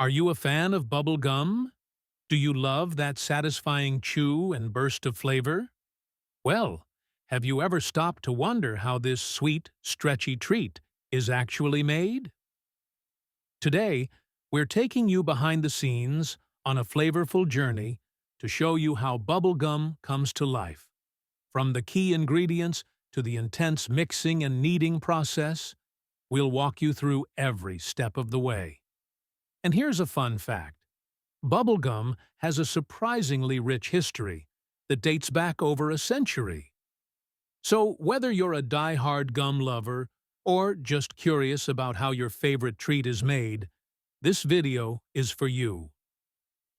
Are you a fan of bubble gum? Do you love that satisfying chew and burst of flavor? Well, have you ever stopped to wonder how this sweet, stretchy treat is actually made? Today, we're taking you behind the scenes on a flavorful journey to show you how bubble gum comes to life. From the key ingredients to the intense mixing and kneading process, we'll walk you through every step of the way. And here's a fun fact. Bubblegum has a surprisingly rich history that dates back over a century. So whether you're a die-hard gum lover or just curious about how your favorite treat is made, this video is for you.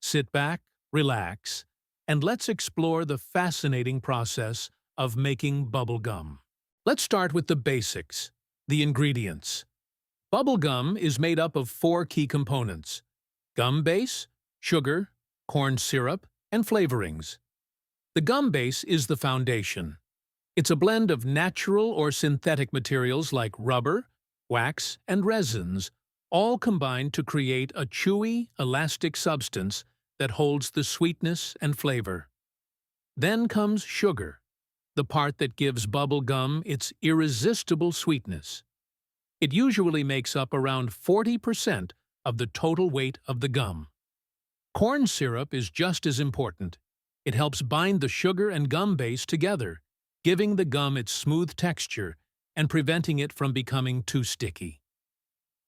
Sit back, relax, and let's explore the fascinating process of making bubblegum. Let's start with the basics, the ingredients. Bubblegum is made up of 4 key components: gum base, sugar, corn syrup, and flavorings. The gum base is the foundation. It's a blend of natural or synthetic materials like rubber, wax, and resins, all combined to create a chewy, elastic substance that holds the sweetness and flavor. Then comes sugar, the part that gives bubble gum its irresistible sweetness. It usually makes up around 40% of the total weight of the gum. Corn syrup is just as important. It helps bind the sugar and gum base together, giving the gum its smooth texture and preventing it from becoming too sticky.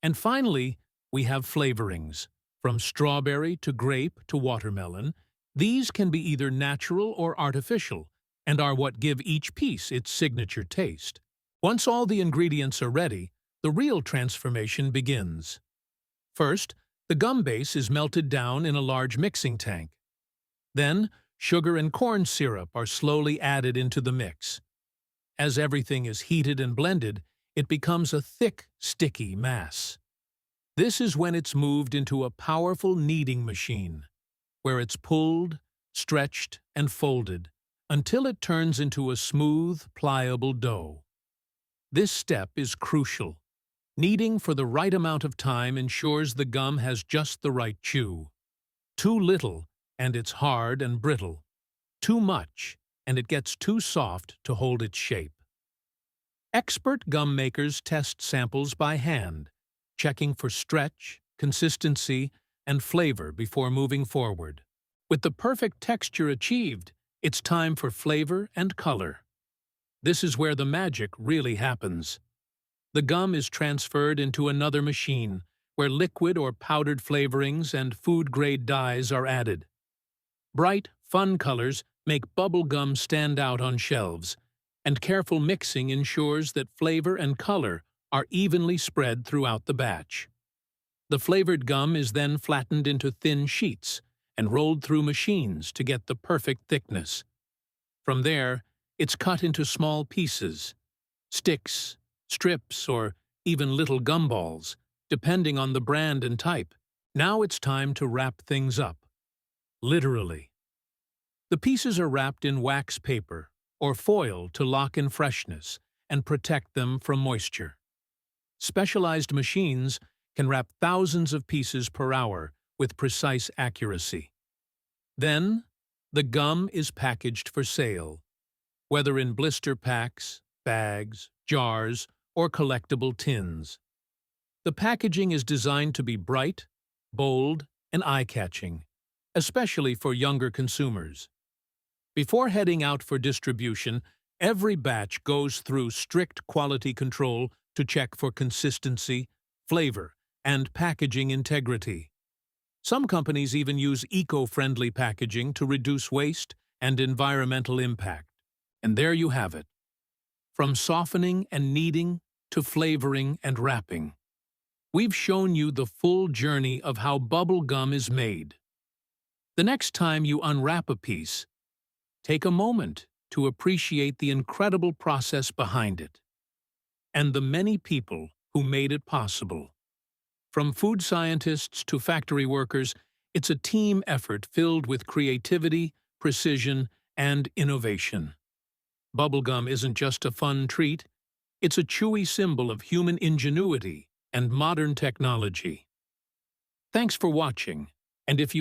And finally, we have flavorings. From strawberry to grape to watermelon, these can be either natural or artificial, and are what give each piece its signature taste. Once all the ingredients are ready, the real transformation begins. First, the gum base is melted down in a large mixing tank. Then, sugar and corn syrup are slowly added into the mix. As everything is heated and blended, it becomes a thick, sticky mass. This is when it's moved into a powerful kneading machine, where it's pulled, stretched, and folded until it turns into a smooth, pliable dough. This step is crucial. Kneading for the right amount of time ensures the gum has just the right chew. Too little, and it's hard and brittle. Too much, and it gets too soft to hold its shape. Expert gum makers test samples by hand, checking for stretch, consistency, and flavor before moving forward. With the perfect texture achieved, it's time for flavor and color. This is where the magic really happens. The gum is transferred into another machine, where liquid or powdered flavorings and food-grade dyes are added. Bright, fun colors make bubble gum stand out on shelves, and careful mixing ensures that flavor and color are evenly spread throughout the batch. The flavored gum is then flattened into thin sheets and rolled through machines to get the perfect thickness. From there, it's cut into small pieces, sticks, strips, or even little gumballs, depending on the brand and type. Now it's time to wrap things up. Literally. The pieces are wrapped in wax paper or foil to lock in freshness and protect them from moisture. Specialized machines can wrap thousands of pieces per hour with precise accuracy. Then, the gum is packaged for sale, whether in blister packs, bags, jars, or collectible tins. The packaging is designed to be bright, bold, and eye-catching, especially for younger consumers. Before heading out for distribution, every batch goes through strict quality control to check for consistency, flavor, and packaging integrity. Some companies even use eco-friendly packaging to reduce waste and environmental impact. And there you have it. From softening and kneading to flavoring and wrapping, we've shown you the full journey of how bubble gum is made. The next time you unwrap a piece, take a moment to appreciate the incredible process behind it and the many people who made it possible. From food scientists to factory workers, it's a team effort filled with creativity, precision, and innovation. Bubblegum isn't just a fun treat, it's a chewy symbol of human ingenuity and modern technology. Thanks for watching, and if you